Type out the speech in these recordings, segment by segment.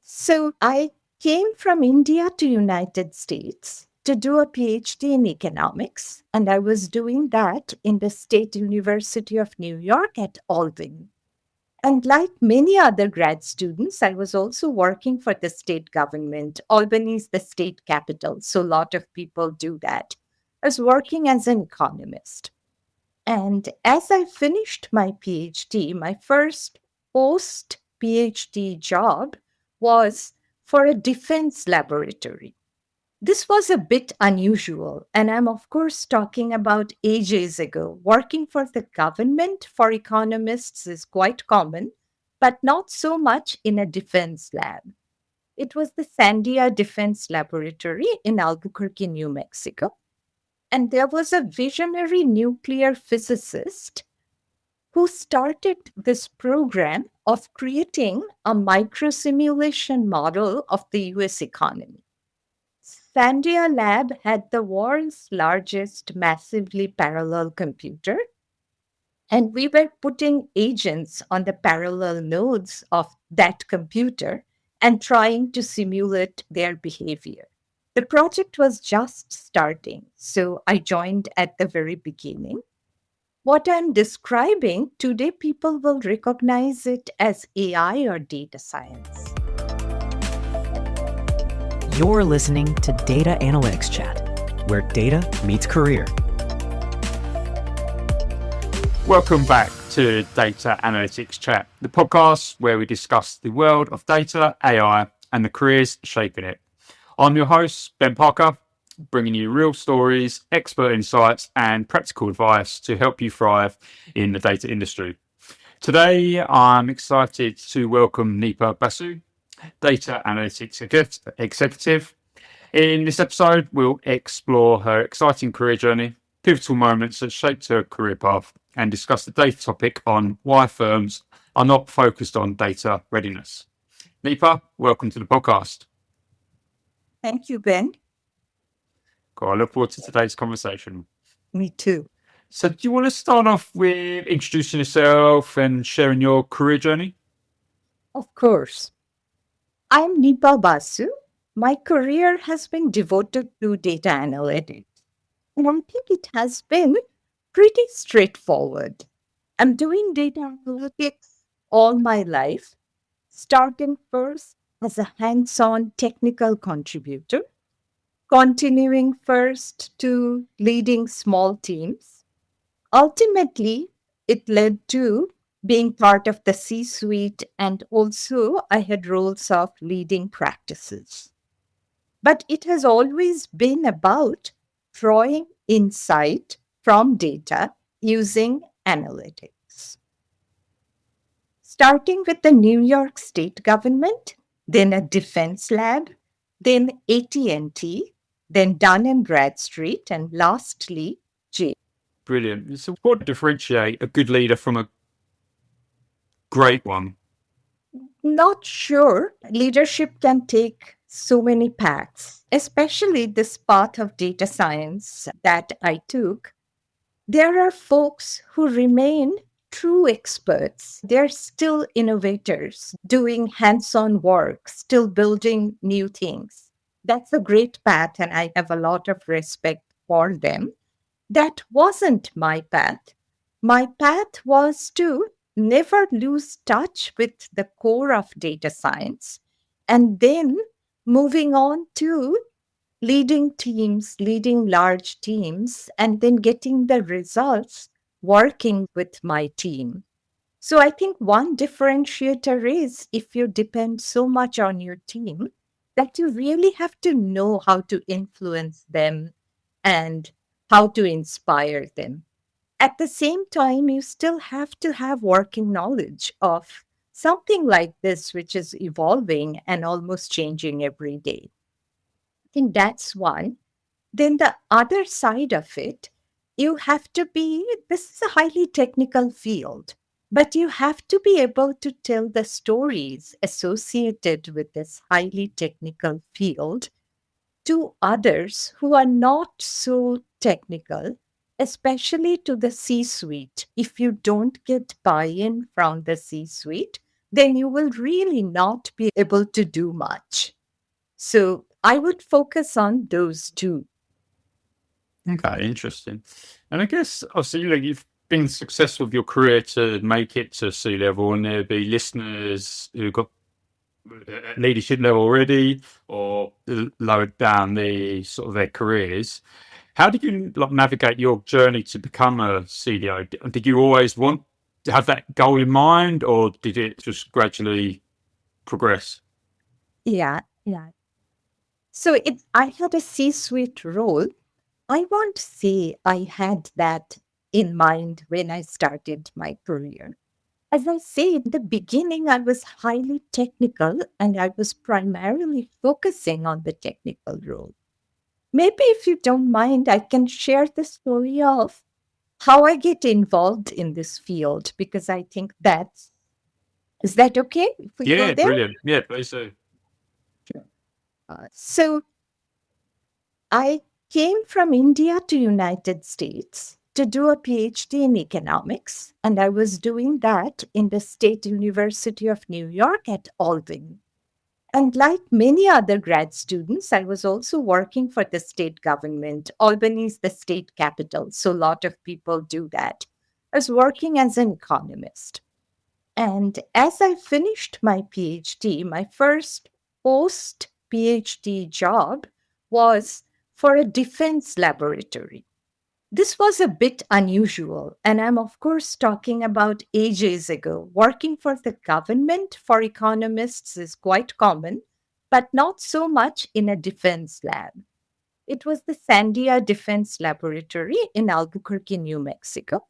So I came from India to United States to do a PhD in economics, and I was doing that in the State University of New York at Albany. And like many other grad students, I was also working for the state government. Albany is the state capital, so a lot of people do that. I was working as an economist. And as I finished my PhD, my first post PhD job was for a defense laboratory. This was a bit unusual, and I'm, of course, talking about ages ago. Working for the government for economists is quite common, but not so much in a defense lab. It was the Sandia Defense Laboratory in Albuquerque, New Mexico. And there was a visionary nuclear physicist who started this program of creating a microsimulation model of the US economy. Sandia Lab had the world's largest massively parallel computer, and we were putting agents on the parallel nodes of that computer and trying to simulate their behavior. The project was just starting, so I joined at the very beginning. What I'm describing today, people will recognize it as AI or data science. You're listening to Data Analytics Chat, where data meets career. Welcome back to Data Analytics Chat, the podcast where we discuss the world of data, AI, and the careers shaping it. I'm your host, Ben Parker, bringing you real stories, expert insights, and practical advice to help you thrive in the data industry. Today, I'm excited to welcome Nipa Basu, Data Analytics Executive. In this episode, we'll explore her exciting career journey, pivotal moments that shaped her career path, and discuss the data topic on why firms are not focused on data readiness. Nipa, welcome to the podcast. Thank you, Ben. Cool. I look forward to today's conversation. Me too. So, do you want to start off with introducing yourself and sharing your career journey? Of course. I'm Nipa Basu. My career has been devoted to data analytics. And I think it has been pretty straightforward. I'm doing data analytics all my life, starting first as a hands on technical contributor, continuing first to leading small teams. Ultimately, it led to being part of the C suite, and also I had roles of leading practices. But it has always been about drawing insight from data using analytics. Starting with the New York State government, then a defense lab, then AT&T, then Dun and Bradstreet, and lastly, J. Brilliant. So, what differentiates a good leader from a great one? Not sure leadership can take so many paths, especially this path of data science that I took. There are folks who remain true experts. They're still innovators, doing hands on work, still building new things. That's a great path, and I have a lot of respect for them. That wasn't my path. My path was to never lose touch with the core of data science and then moving on to leading teams, leading large teams, and then getting the results working with my team. So I think one differentiator is if you depend so much on your team that you really have to know how to influence them and how to inspire them. At the same time, you still have to have working knowledge of something like this, which is evolving and almost changing every day. I think that's one. Then the other side of it, you have to be, this is a highly technical field, but you have to be able to tell the stories associated with this highly technical field to others who are not so technical, especially to the C suite. If you don't get buy in from the C suite, then you will really not be able to do much. So I would focus on those two. Okay, interesting. And I guess obviously, you've been successful with your career to make it to sea level, and there'll be listeners who got at leadership level already or lowered down the sort of their careers. How did you navigate your journey to become a CDO? Did you always want to have that goal in mind, or did it just gradually progress? Yeah, yeah. So I had a C-suite role. I won't say I had that in mind when I started my career. As I say, in the beginning, I was highly technical and I was primarily focusing on the technical role. Maybe if you don't mind, I can share the story of how I get involved in this field because I think is that okay if we go Yeah, there? brilliant. Yeah, please do. So I came from India to United States to do a PhD in economics, and I was doing that in the State University of New York at Albany. And like many other grad students, I was also working for the state government. Albany is the state capital, so a lot of people do that. I was working as an economist. And as I finished my PhD, my first post PhD job was for a defense laboratory. This was a bit unusual, and I'm, of course, talking about ages ago. Working for the government for economists is quite common, but not so much in a defense lab. It was the Sandia Defense Laboratory in Albuquerque, New Mexico.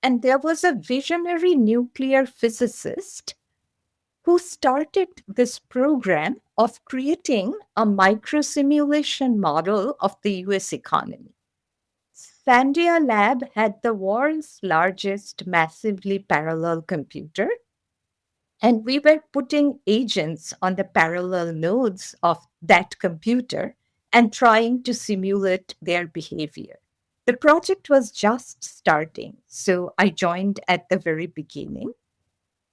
And there was a visionary nuclear physicist who started this program of creating a microsimulation model of the US economy. Sandia Lab had the world's largest massively parallel computer, and we were putting agents on the parallel nodes of that computer and trying to simulate their behavior. The project was just starting, so I joined at the very beginning.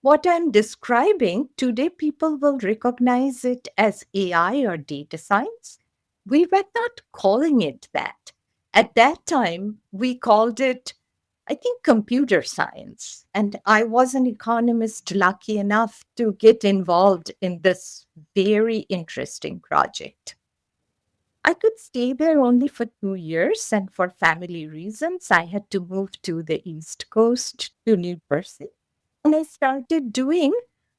What I'm describing today, people will recognize it as AI or data science. We were not calling it that. At that time, we called it, I think, computer science. And I was an economist lucky enough to get involved in this very interesting project. I could stay there only for 2 years, and for family reasons, I had to move to the East Coast to New Jersey. And I started doing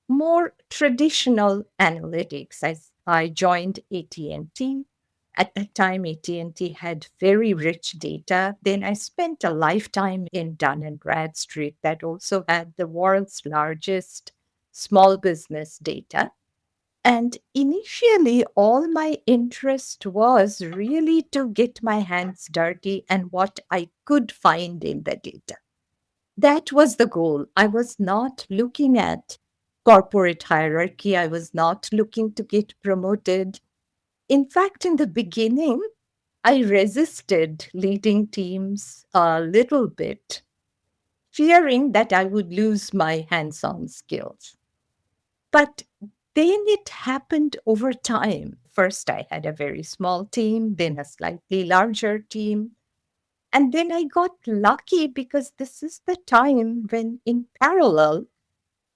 more traditional analytics as I joined AT&T. At that time, AT&T had very rich data. Then I spent a lifetime in Dun and Bradstreet that also had the world's largest small business data. And initially, all my interest was really to get my hands dirty and what I could find in the data. That was the goal. I was not looking at corporate hierarchy. I was not looking to get promoted. In fact, in the beginning, I resisted leading teams a little bit, fearing that I would lose my hands on skills. But then it happened over time. First, I had a very small team, then a slightly larger team. And then I got lucky because this is the time when, in parallel,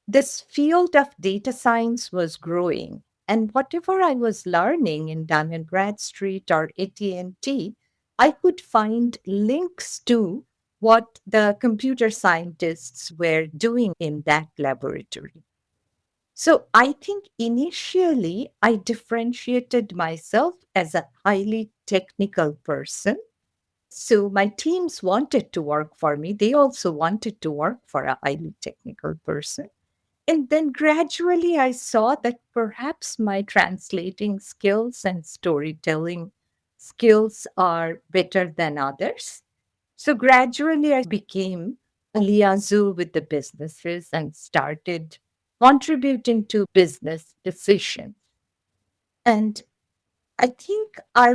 this field of data science was growing. And whatever I was learning in Dun and Bradstreet or AT&T, I could find links to what the computer scientists were doing in that laboratory. So I think initially I differentiated myself as a highly technical person. So my teams wanted to work for me. They also wanted to work for a highly technical person. And then gradually I saw that perhaps my translating skills and storytelling skills are better than others. So gradually I became a liaison with the businesses and started contributing to business decisions. And I think I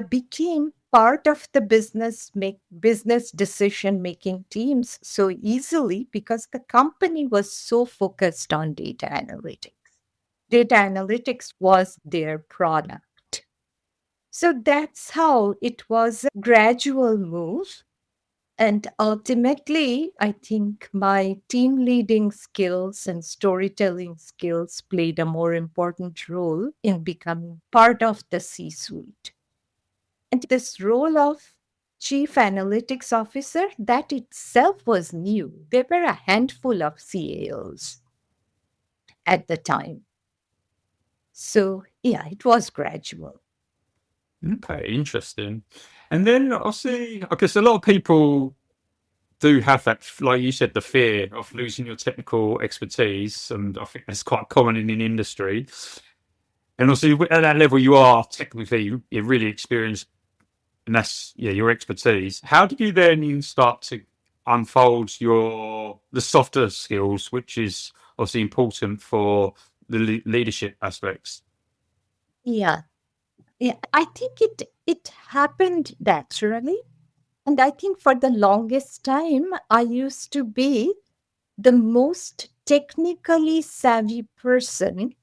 became part of the business decision making teams so easily because the company was so focused on data analytics. Data analytics was their product. So that's how it was a gradual move. And ultimately, I think my team leading skills and storytelling skills played a more important role in becoming part of the C suite. And this role of chief analytics officer, that itself was new. There were a handful of CAOs at the time. So, yeah, it was gradual. Okay, interesting. And then I see, I guess a lot of people do have that, like you said, the fear of losing your technical expertise, and I think that's quite common in the industry. And also at that level, you are technically you're really experienced, and that's your expertise. How do you then start to unfold the softer skills, which is obviously important for the leadership aspects? Yeah. Yeah. I think it happened naturally. And I think for the longest time, I used to be the most technically savvy person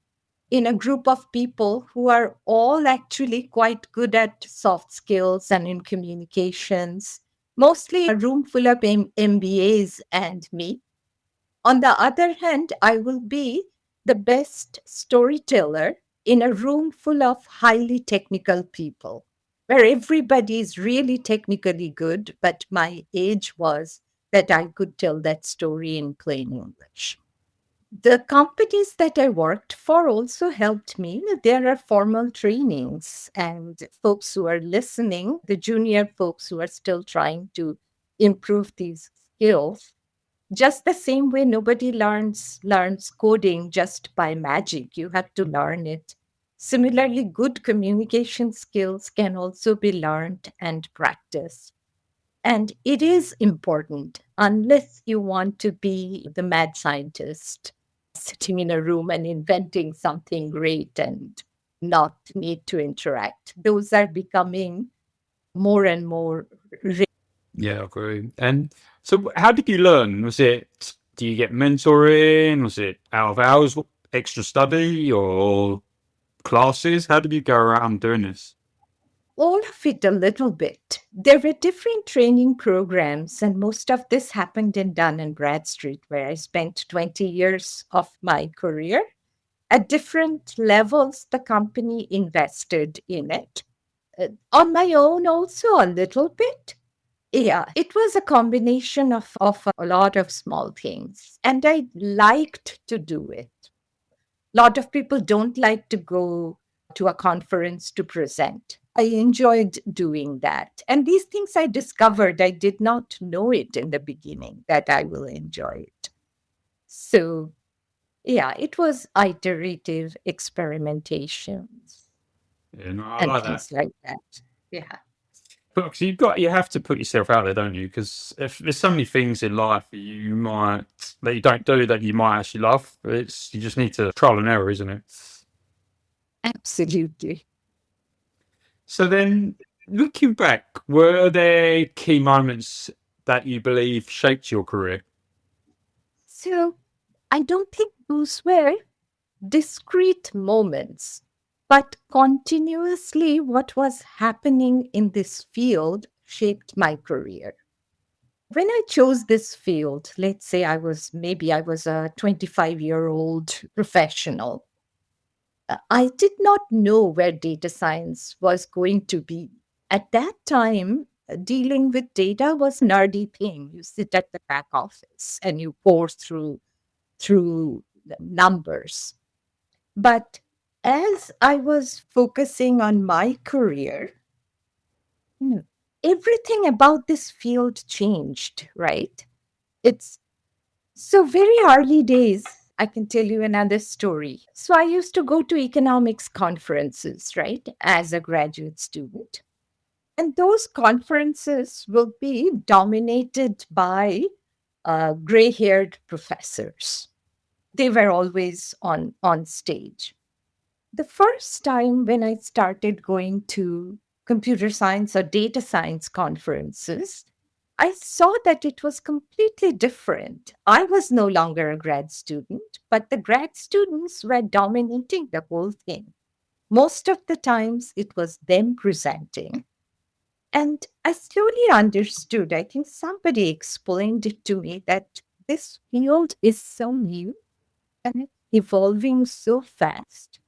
in a group of people who are all actually quite good at soft skills and in communications, mostly a room full of MBAs and me. On the other hand, I will be the best storyteller in a room full of highly technical people, where everybody is really technically good, but my edge was that I could tell that story in plain English. The companies that I worked for also helped me. There are formal trainings, and folks who are listening, the junior folks who are still trying to improve these skills, just the same way nobody learns coding just by magic. You have to learn it. Similarly, good communication skills can also be learned and practiced. And it is important unless you want to be the mad scientist sitting in a room and inventing something great and not need to interact. Those are becoming more and more rare. Yeah, I agree. And so, how did you learn? Do you get mentoring? Was it out of hours, extra study, or classes? How did you go around doing this? All of it a little bit. There were different training programs, and most of this happened in Dun and Bradstreet, where I spent 20 years of my career. At different levels, the company invested in it. On my own, also a little bit. Yeah, it was a combination of a lot of small things, and I liked to do it. A lot of people don't like to go to a conference to present. I enjoyed doing that. And these things I discovered, I did not know it in the beginning that I will enjoy it. So, yeah, it was iterative experimentations Yeah, no, I and like that. things like that. Yeah, But you have to put yourself out there, don't you? Because if there's so many things in life that you don't do that you might actually love, you just need to trial and error, isn't it? absolutely. So then, looking back, were there key moments that you believe shaped your career? So, I don't think those were discrete moments, but continuously what was happening in this field shaped my career. When I chose this field, let's say I was a 25-year-old professional, I did not know where data science was going to be. At that time, dealing with data was a nerdy thing. You sit at the back office and you pour through the numbers. But as I was focusing on my career, hmm, everything about this field changed, right? It's so very early days. I can tell you another story. So I used to go to economics conferences, right, as a graduate student. And those conferences will be dominated by gray haired professors. They were always on stage. The first time when I started going to computer science or data science conferences, I saw that it was completely different. I was no longer a grad student, but the grad students were dominating the whole thing. Most of the times it was them presenting. And I slowly understood. I think somebody explained it to me that this field is so new and it's evolving so fast.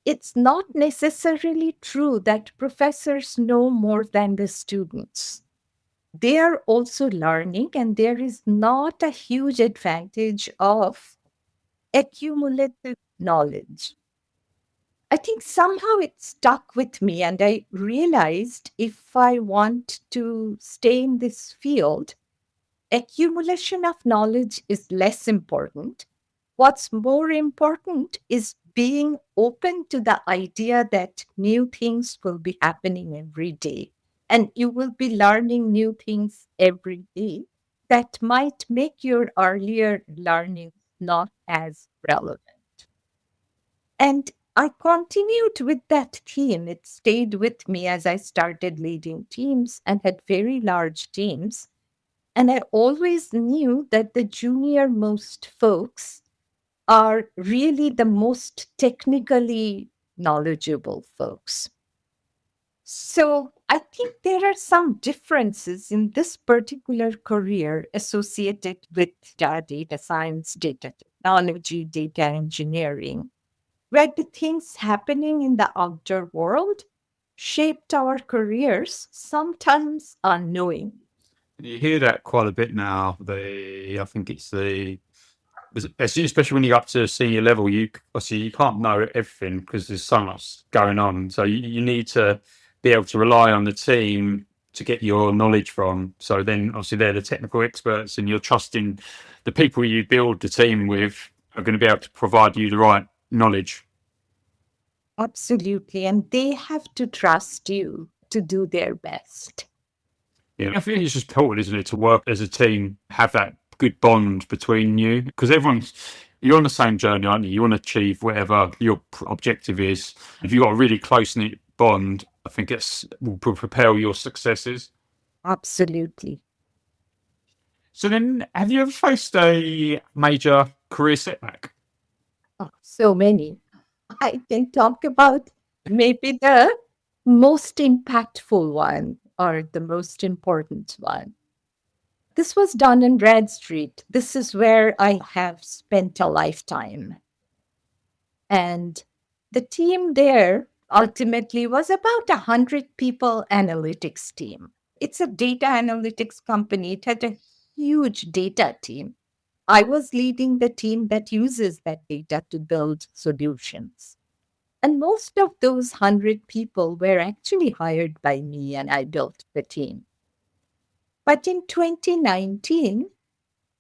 It's not necessarily true that professors know more than the students. They are also learning, and there is not a huge advantage of accumulative knowledge. I think somehow it stuck with me, and I realized if I want to stay in this field, accumulation of knowledge is less important. What's more important is being open to the idea that new things will be happening every day, and you will be learning new things every day that might make your earlier learning not as relevant. And I continued with that theme. It stayed with me as I started leading teams and had very large teams. And I always knew that the junior most folks are really the most technically knowledgeable folks. So I think there are some differences in this particular career associated with data science, data technology, data engineering, where the things happening in the outer world shaped our careers, sometimes unknowing. You hear that quite a bit now. I think it's especially when you're up to senior level, you obviously you can't know everything because there's so much going on. So you need to be able to rely on the team to get your knowledge from. So then obviously they're the technical experts, and you're trusting the people you build the team with are going to be able to provide you the right knowledge. Absolutely. And they have to trust you to do their best. Yeah, I think it's just important, isn't it, to work as a team, have that good bond between you, because you're on the same journey, aren't you? You want to achieve whatever your objective is. If you've got a really close knit bond, I think it will propel your successes. Absolutely. So then, have you ever faced a major career setback? Oh, so many. I can talk about maybe the most impactful one or the most important one. This was done in Red Street. This is where I have spent a lifetime. And the team there ultimately was about 100 people analytics team. It's a data analytics company. It had a huge data team. I was leading the team that uses that data to build solutions. And most of those 100 people were actually hired by me, and I built the team. But in 2019,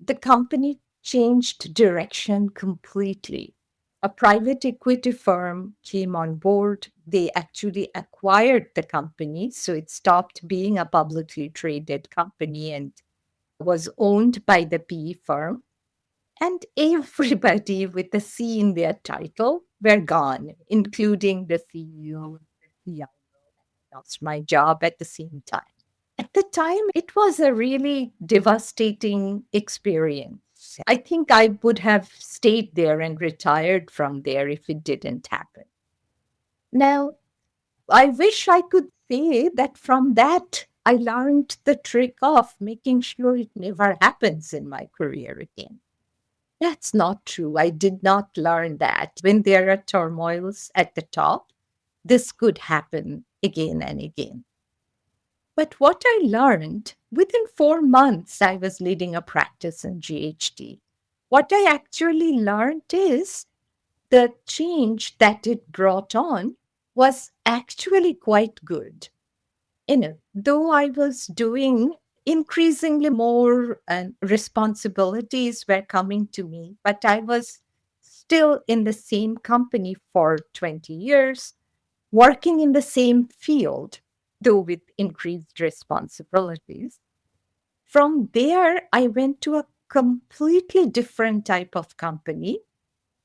the company changed direction completely. A private equity firm came on board. They actually acquired the company. So it stopped being a publicly traded company and was owned by the PE firm. And everybody with a C in their title were gone, including the CEO. Yeah, I lost my job at the same time. At the time, it was a really devastating experience. I think I would have stayed there and retired from there if it didn't happen. Now, I wish I could say that from that, I learned the trick of making sure it never happens in my career again. That's not true. I did not learn that. When there are turmoils at the top, this could happen again and again. But what I learned within 4 months, I was leading a practice in GHD. What I actually learned is the change that it brought on was actually quite good. Though I was doing increasingly more and responsibilities were coming to me, but I was still in the same company for 20 years, working in the same field, though with increased responsibilities. From there, I went to a completely different type of company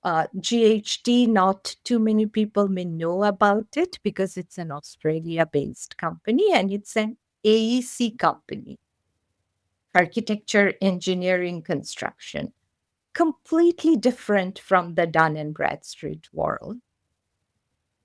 GHD, not too many people may know about it because it's an Australia based company and it's an AEC company, architecture, engineering, construction, completely different from the Dun and Bradstreet world.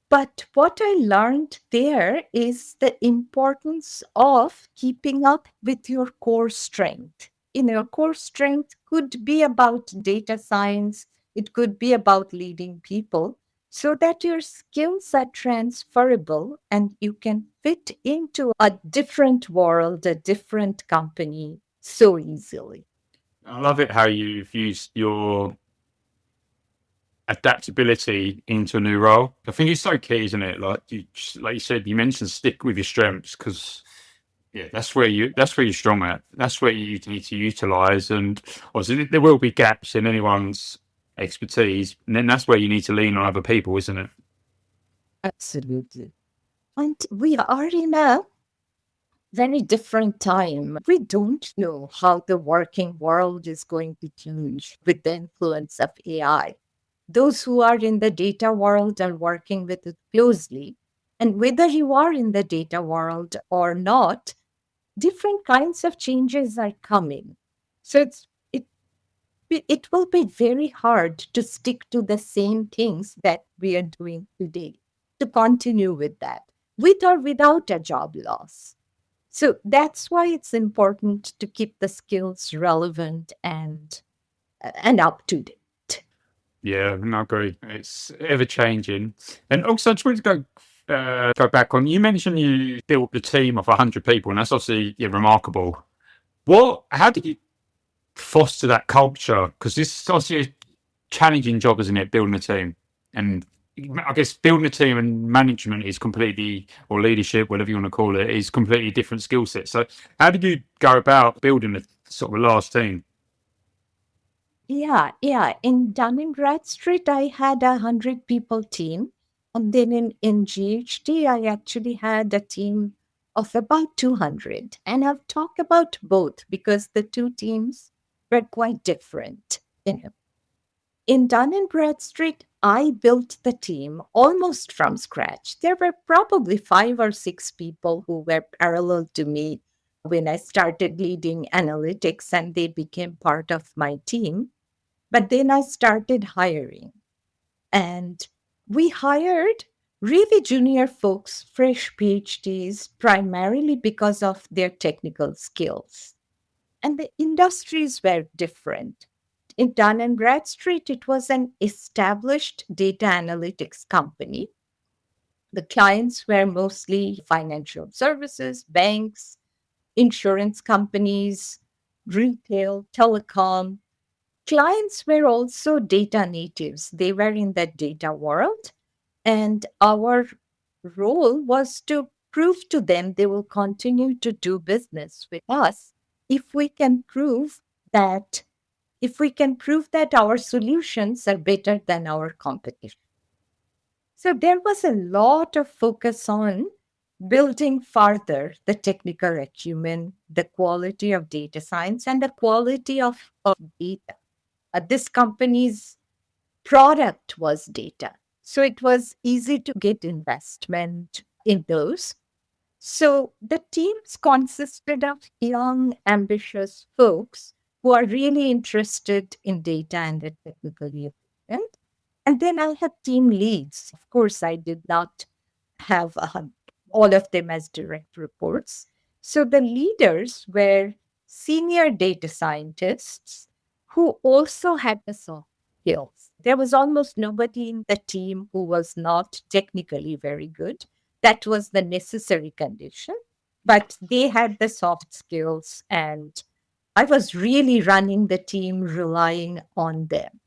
But what I learned there is the importance of keeping up with your core strength. Your core strength could be about data science, it could be about leading people, so that your skills are transferable and you can fit into a different world, a different company so easily. I love it how you've used your adaptability into a new role. I think it's so key, isn't it? Like you said, you mentioned stick with your strengths because yeah, that's where you're strong at. That's where you need to utilize, and obviously there will be gaps in anyone's expertise, and then that's where you need to lean on other people, isn't it? Absolutely. And we are in a very different time. We don't know how the working world is going to change with the influence of AI. Those who are in the data world are working with it closely. And whether you are in the data world or not, different kinds of changes are coming. So it will be very hard to stick to the same things that we are doing today, to continue with that, with or without a job loss. So that's why it's important to keep the skills relevant and up to date. Yeah, I agree. It's ever changing, and also I just wanted to go back on. You mentioned you built the team of 100 people, and that's obviously yeah, remarkable. How did you foster that culture? Because this is obviously a challenging job, isn't it? Building a team, and I guess building a team and management is completely, or leadership, whatever you want to call it, is completely different skill set. So, how did you go about building a sort of a large team? Yeah. In Dun and Bradstreet, I had 100 people team. And then in GHD, I actually had a team of about 200. And I've talked about both because the two teams were quite different. In Dun and Bradstreet, I built the team almost from scratch. There were probably 5 or 6 people who were parallel to me when I started leading analytics, and they became part of my team. But then I started hiring, and we hired really junior folks, fresh PhDs, primarily because of their technical skills. And the industries were different. In Dun and Bradstreet, it was an established data analytics company. The clients were mostly financial services, banks, insurance companies, retail, telecom. Clients were also data natives. They were in that data world. And our role was to prove to them they will continue to do business with us if we can prove that our solutions are better than our competition. So there was a lot of focus on building further the technical acumen, the quality of data science, and the quality of data. This company's product was data. So it was easy to get investment in those. So the teams consisted of young, ambitious folks who are really interested in data and the technical development. And then I had team leads. Of course, I did not have all of them as direct reports. So the leaders were senior data scientists who also had the soft skills. There was almost nobody in the team who was not technically very good. That was the necessary condition, but they had the soft skills, and I was really running the team relying on them.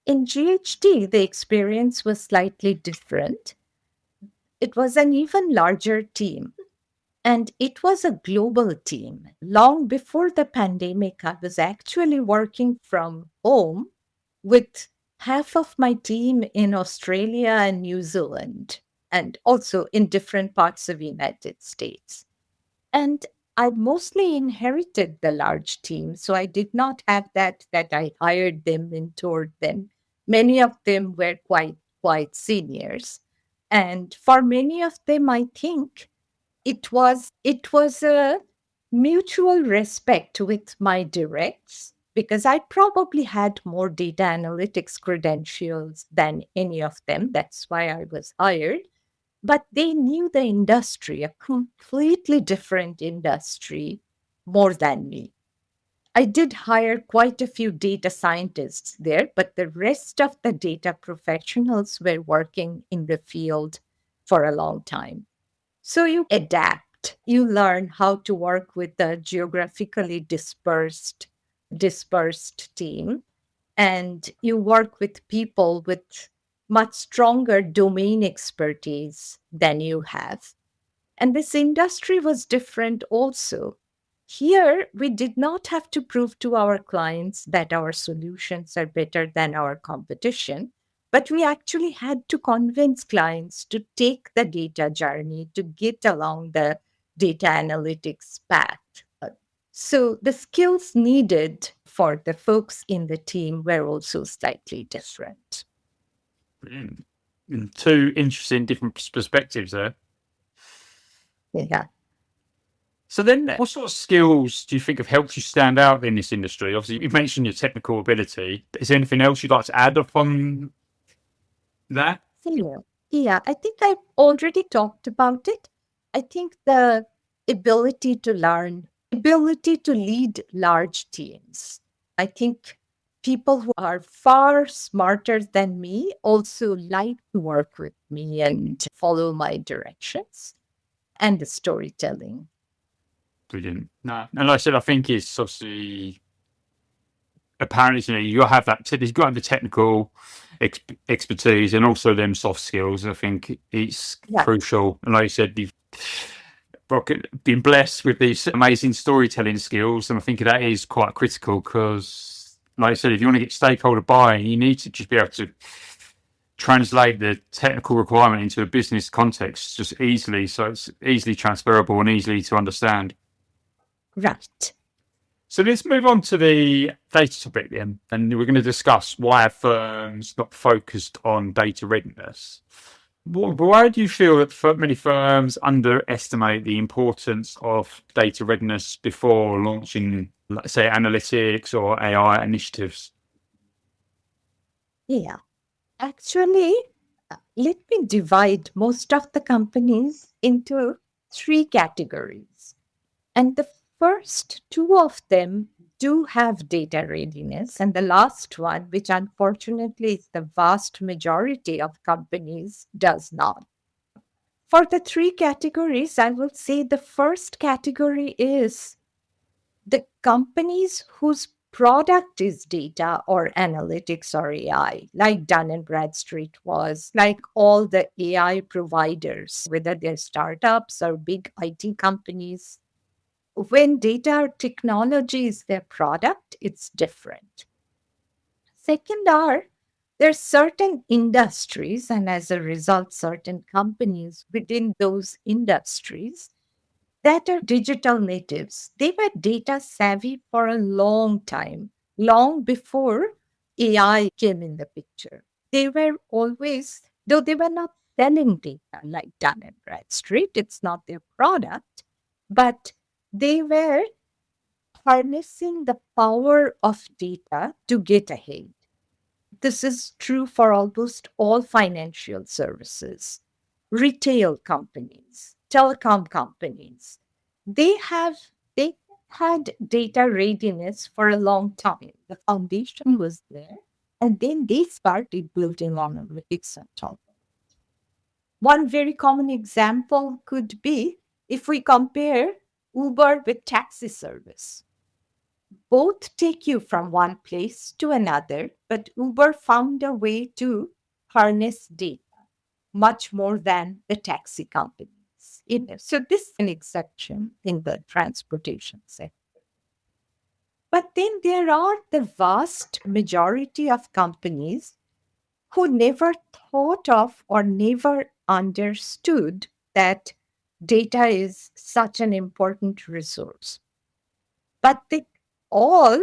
In GHD, the experience was slightly different. It was an even larger team, and it was a global team. Long before the pandemic, I was actually working from home with half of my team in Australia and New Zealand, and also in different parts of the United States. And I mostly inherited the large team. So I did not have that I hired them, mentored them. Many of them were quite seniors. And for many of them, I think it was a mutual respect with my directs because I probably had more data analytics credentials than any of them. That's why I was hired. But they knew the industry, a completely different industry, more than me. I did hire quite a few data scientists there, but the rest of the data professionals were working in the field for a long time. So you adapt. You learn how to work with a geographically dispersed team, and you work with people with much stronger domain expertise than you have. And this industry was different also. Here, we did not have to prove to our clients that our solutions are better than our competition, but we actually had to convince clients to take the data journey to get along the data analytics path. So the skills needed for the folks in the team were also slightly different. Brilliant. And two interesting different perspectives there. Yeah. So then, what sort of skills do you think have helped you stand out in this industry? Obviously, you've mentioned your technical ability. Is there anything else you'd like to add upon that? Yeah. Yeah, I think I've already talked about it. I think the ability to learn, ability to lead large teams. I think people who are far smarter than me also like to work with me and follow my directions and the storytelling. Brilliant. No, and like I said, I think it's obviously apparent, you have that. You've got the technical expertise and also them soft skills. I think it's Yeah, crucial. And like you said, you've been blessed with these amazing storytelling skills, and I think that is quite critical because, like I said, if you want to get stakeholder buy-in, you need to just be able to translate the technical requirement into a business context just easily, so it's easily transferable and easily to understand. right. So let's move on to the data topic then, and we're going to discuss why are firms not focused on data readiness. Why do you feel that many firms underestimate the importance of data readiness before launching, let's say, analytics or AI initiatives? Yeah. Actually, let me divide most of the companies into three categories. And the first two of them do have data readiness. And the last one, which unfortunately is the vast majority of companies, does not. For the three categories, I will say the first category is the companies whose product is data or analytics or AI, like Dun and Bradstreet was, like all the AI providers, whether they're startups or big IT companies. When data or technology is their product, it's different. Second are there's certain industries, and as a result, certain companies within those industries that are digital natives. They were data savvy for a long time, long before AI came in the picture. They were always, though they were not selling data like Dun and Bradstreet, it's not their product, but they were harnessing the power of data to get ahead. This is true for almost all financial services, retail companies, telecom companies. They have they had data readiness for a long time. The foundation was there, and then they started building on analytics on top. One very common example could be if we compare Uber with taxi service. Both take you from one place to another, but Uber found a way to harness data much more than the taxi companies. So this is an exception in the transportation sector. But then there are the vast majority of companies who never thought of or never understood that data is such an important resource. But they all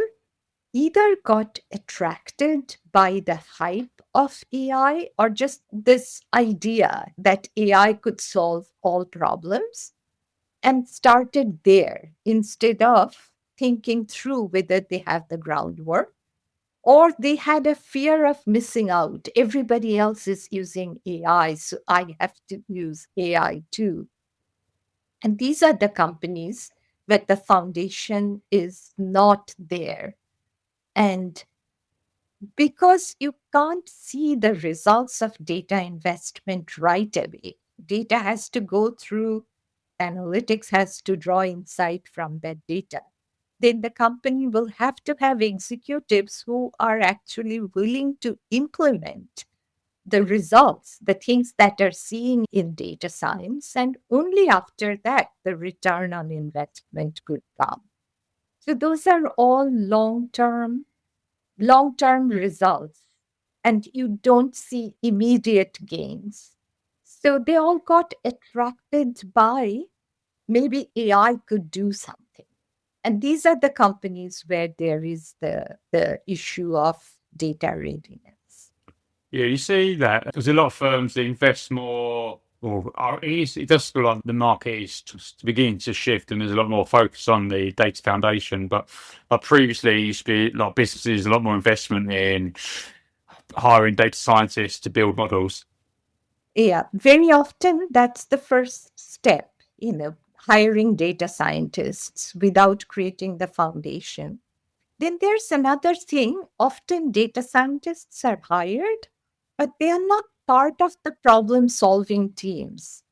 either got attracted by the hype of AI or just this idea that AI could solve all problems and started there instead of thinking through whether they have the groundwork or they had a fear of missing out. Everybody else is using AI, so I have to use AI too. And these are the companies where the foundation is not there. And because you can't see the results of data investment right away, data has to go through analytics, has to draw insight from that data. Then the company will have to have executives who are actually willing to implement the results, the things that are seeing in data science, and only after that the return on investment could come. So those are all long term results, and you don't see immediate gains. So they all got attracted by maybe AI could do something. And these are the companies where there is the issue of data readiness. Yeah, you see that there's a lot of firms that invest more, or it does feel like the market is just beginning to shift, and there's a lot more focus on the data foundation. But previously, it used to be a lot of businesses, a lot more investment in hiring data scientists to build models. Yeah, very often that's the first step, hiring data scientists without creating the foundation. Then there's another thing. Often data scientists are hired, but they are not part of the problem solving teams.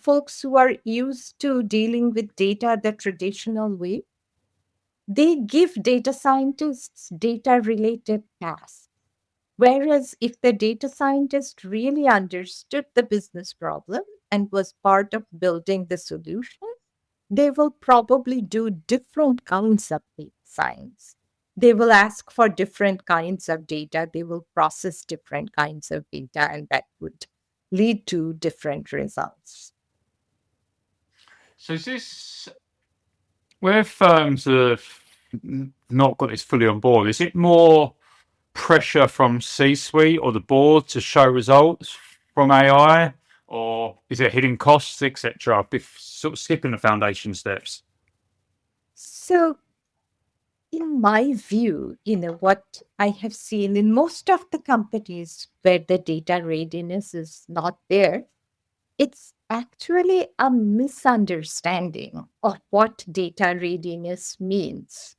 Folks who are used to dealing with data the traditional way, they give data scientists data related tasks. Whereas if the data scientist really understood the business problem and was part of building the solution, they will probably do different kinds of data science. They will ask for different kinds of data. They will process different kinds of data, and that would lead to different results. So is this where firms have not got this fully on board? Is it more pressure from C-suite or the board to show results from AI, or is it hitting costs, etc., sort of skipping the foundation steps? So, in my view, what I have seen in most of the companies where the data readiness is not there, it's actually a misunderstanding of what data readiness means.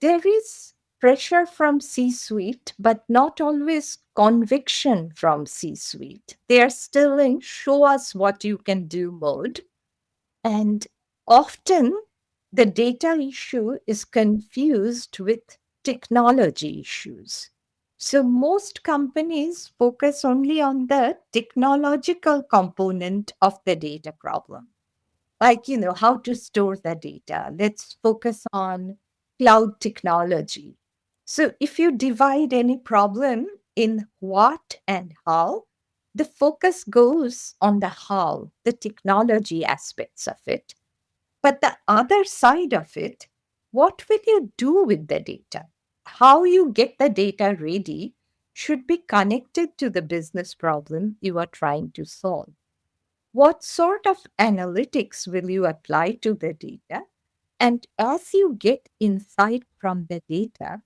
There is pressure from C suite, but not always conviction from C suite. They are still in show us what you can do mode. And often the data issue is confused with technology issues. So most companies focus only on the technological component of the data problem, like, how to store the data. Let's focus on cloud technology. So if you divide any problem in what and how, the focus goes on the how, the technology aspects of it. But the other side of it, what will you do with the data? How you get the data ready should be connected to the business problem you are trying to solve. What sort of analytics will you apply to the data? And as you get insight from the data,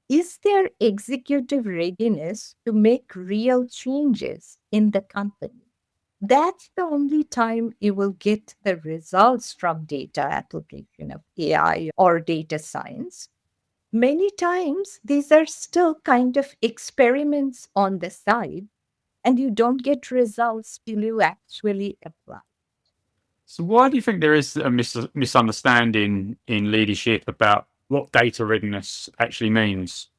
is there executive readiness to make real changes in the company? That's the only time you will get the results from data application of AI or data science. Many times, these are still kind of experiments on the side, and you don't get results till you actually apply. So why do you think there is a misunderstanding in leadership about what data readiness actually means?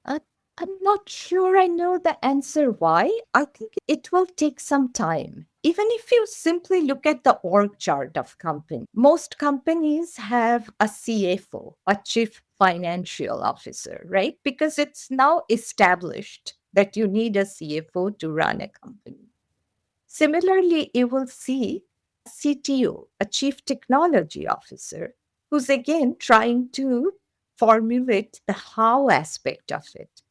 Uh, I'm not sure I know the answer why. I think it will take some time. Even if you simply look at the org chart of company, most companies have a CFO, a chief financial officer, right? Because it's now established that you need a CFO to run a company. Similarly, you will see a CTO, a chief technology officer, who's again trying to formulate the how aspect of it.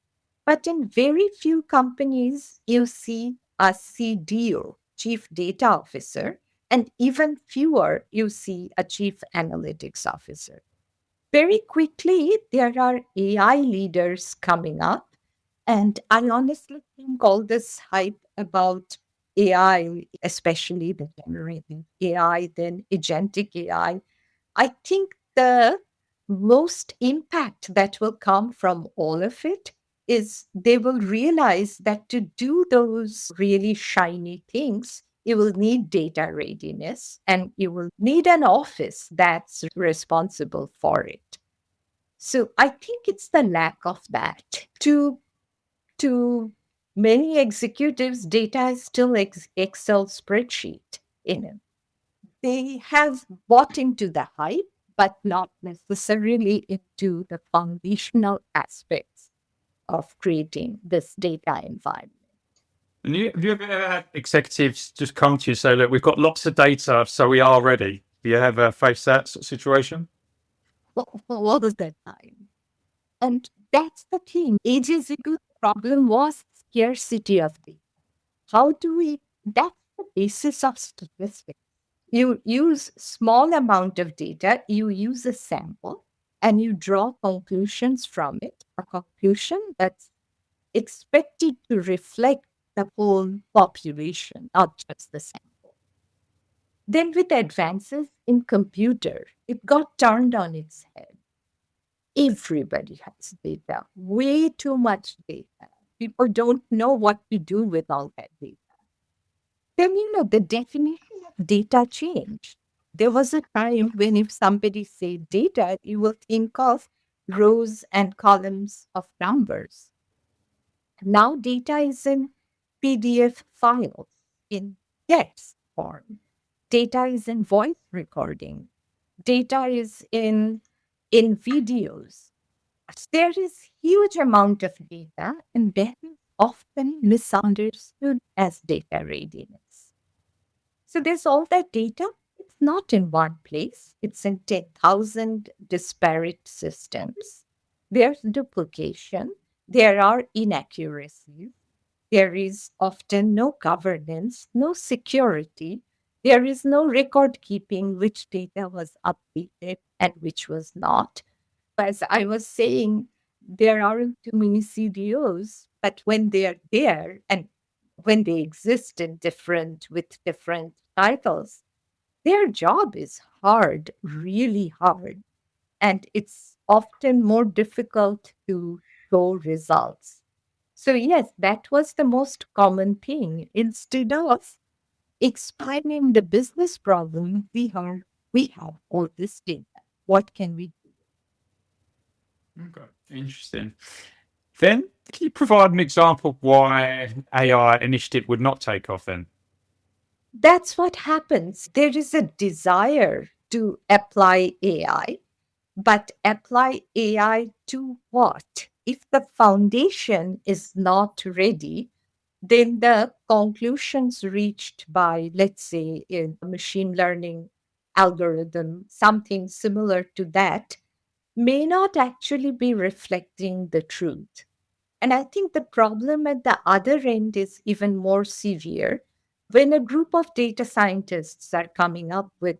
But in very few companies, you see a CDO, Chief Data Officer, and even fewer, you see a Chief Analytics Officer. Very quickly, there are AI leaders coming up. And I honestly think all this hype about AI, especially the generative AI, then agentic I think the most impact that will come from all of it is they will realize that to do those really shiny things, you will need data readiness and you will need an office that's responsible for it. So I think it's the lack of that. To many executives, data is still Excel spreadsheet. They have bought into the hype, but not necessarily into the foundational aspects of creating this data environment. And have you ever had executives just come to you and say, look, we've got lots of data, so we are ready? Do you ever face that sort of situation? All of the time. And that's the thing. Ages ago, the problem was scarcity of data. How do we, that's the basis of statistics. You use small amount of data, you use a sample, and you draw conclusions from it, a conclusion that's expected to reflect the whole population, not just the sample. Then with advances in computer, it got turned on its head. Everybody has data, way too much data. People don't know what to do with all that data. Then, the definition of data changed. There was a time when if somebody said data, you will think of rows and columns of numbers. Now data is in PDF files, in text form. Data is in voice recording. Data is in videos. There is huge amount of data, and that is often misunderstood as data readiness. So there's all that data. It's not in one place, it's in 10,000 disparate systems. There's duplication, there are inaccuracies, there is often no governance, no security, there is no record keeping which data was updated and which was not. As I was saying, there aren't too many CDOs, but when they are there and when they exist in different with different titles, their job is hard, really hard. And it's often more difficult to show results. So, yes, that was the most common thing. Instead of explaining the business problem, we have all this data. What can we do? Okay, interesting. Then, can you provide an example of why AI initiative would not take off then? That's what happens. There is a desire to apply AI, but apply AI to what? If the foundation is not ready, then the conclusions reached by, let's say, a machine learning algorithm, something similar to that, may not actually be reflecting the truth. And I think the problem at the other end is even more severe when a group of data scientists are coming up with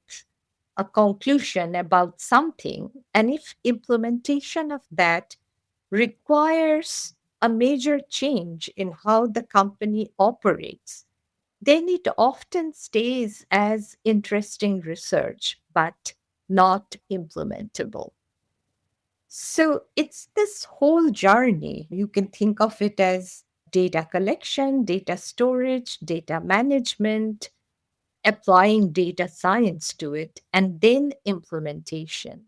a conclusion about something, and if implementation of that requires a major change in how the company operates, then it often stays as interesting research, but not implementable. So it's this whole journey. You can think of it as data collection, data storage, data management, applying data science to it, and then implementation.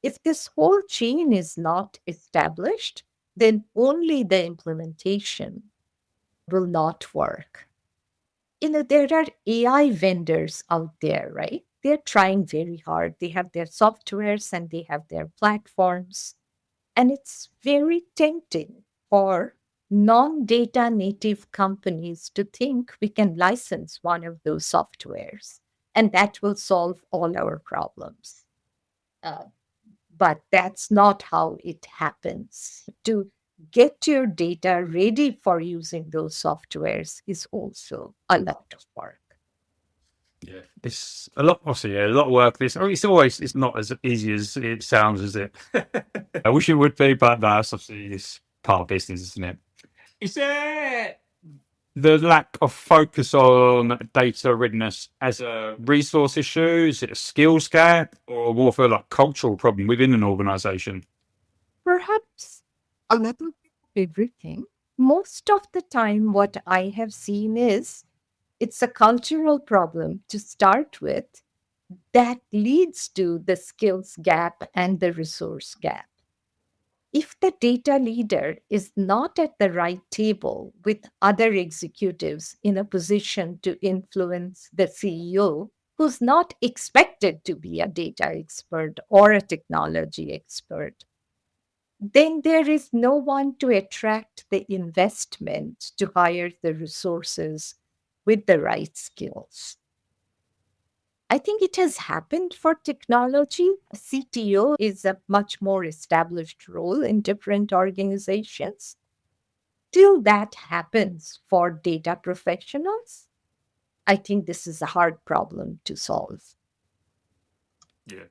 If this whole chain is not established, then only the implementation will not work. There are AI vendors out there, right? They're trying very hard. They have their softwares and they have their platforms. And it's very tempting for non data native companies to think we can license one of those softwares and that will solve all our problems. Uh, But that's not how it happens. To get your data ready for using those softwares is also a lot of work. Yeah, it's a lot. Obviously, yeah, a lot of work. It's not as easy as it sounds, is it? I wish it would be, but that's obviously it's part of business, isn't it? Is there the lack of focus on data readiness as a resource issue? Is it a skills gap, or more of a like cultural problem within an organisation? Perhaps a little bit of everything. Most of the time, what I have seen is it's a cultural problem to start with that leads to the skills gap and the resource gap. If the data leader is not at the right table with other executives in a position to influence the CEO, who's not expected to be a data expert or a technology expert, then there is no one to attract the investment to hire the resources with the right skills. I think it has happened for technology. A CTO is a much more established role in different organizations. Till that happens for data professionals, I think this is a hard problem to solve. Yeah,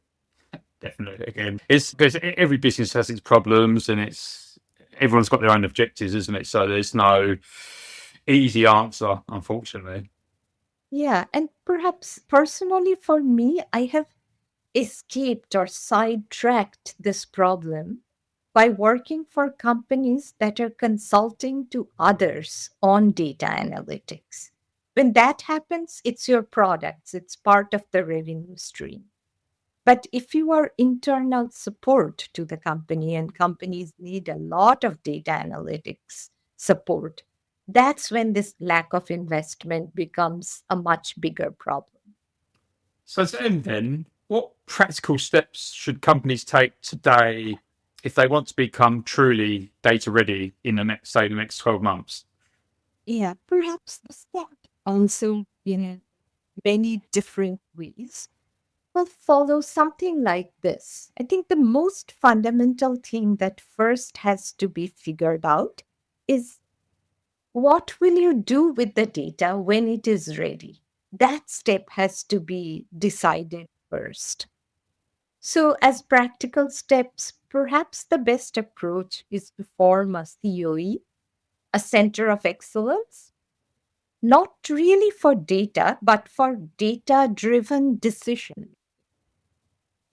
definitely. Again, it's because every business has its problems, and it's everyone's got their own objectives, isn't it? So there's no easy answer, unfortunately. Yeah, and perhaps personally for me, I have escaped or sidetracked this problem by working for companies that are consulting to others on data analytics. When that happens, it's your products, it's part of the revenue stream. But if you are internal support to the company and companies need a lot of data analytics support, that's when this lack of investment becomes a much bigger problem. So then, what practical steps should companies take today if they want to become truly data ready in the next, say, the next 12 months? Yeah, perhaps the step also in many different ways will follow something like this. I think the most fundamental thing that first has to be figured out is what will you do with the data when it is ready? That step has to be decided first. So, as practical steps, perhaps the best approach is to form a COE, a center of excellence, not really for data, but for data driven decision.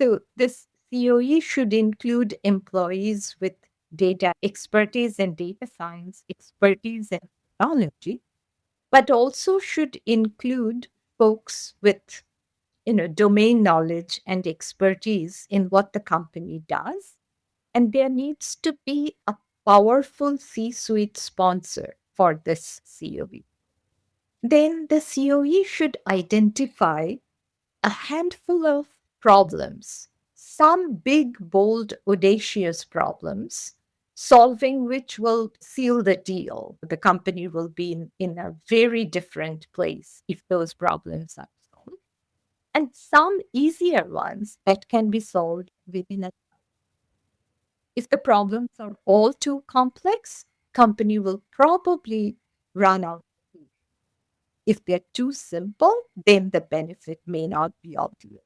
So, this COE should include employees with data expertise and data science, expertise in technology, but also should include folks with domain knowledge and expertise in what the company does. And there needs to be a powerful C suite sponsor for this COE. Then the COE should identify a handful of problems, some big, bold, audacious problems, solving which will seal the deal. The company will be in a very different place if those problems are solved. And some easier ones that can be solved within a. If the problems are all too complex, company will probably run out. If they're too simple, then the benefit may not be obvious.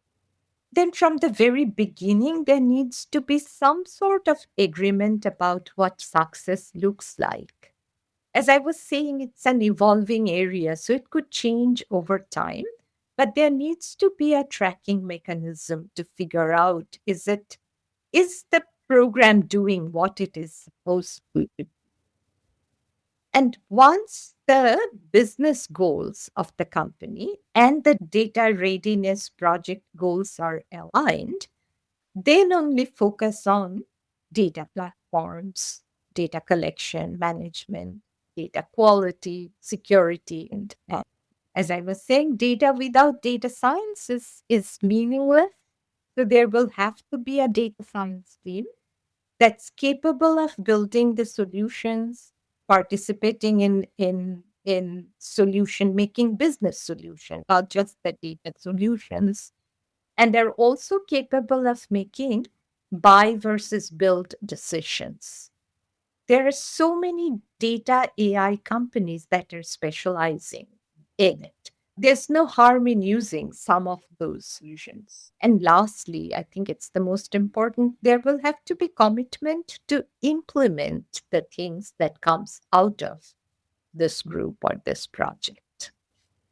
Then from the very beginning, there needs to be some sort of agreement about what success looks like. As I was saying, it's an evolving area, so it could change over time. But there needs to be a tracking mechanism to figure out is the program doing what it is supposed to do? And once the business goals of the company and the data readiness project goals are aligned, they'll only focus on data platforms, data collection, management, data quality, security, and as I was saying, data without data science is meaningless. So there will have to be a data science team that's capable of building the solutions, participating in solution making business solution, not just the data solutions. And they're also capable of making buy versus build decisions. There are so many data AI companies that are specializing in it. There's no harm in using some of those solutions. And lastly, I think it's the most important, there will have to be commitment to implement the things that comes out of this group or this project.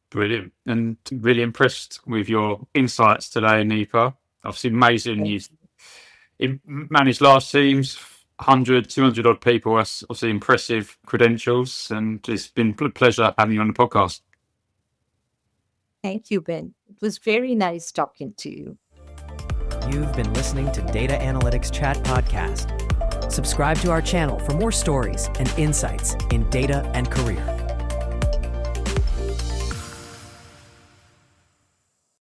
Brilliant. And really impressed with your insights today, Nipa. Obviously, amazing. Thank You managed large teams, 100, 200 odd people. That's obviously impressive credentials. And it's been a pleasure having you on the podcast. Thank you, Ben. It was very nice talking to you. You've been listening to Data Analytics Chat Podcast. Subscribe to our channel for more stories and insights in data and career.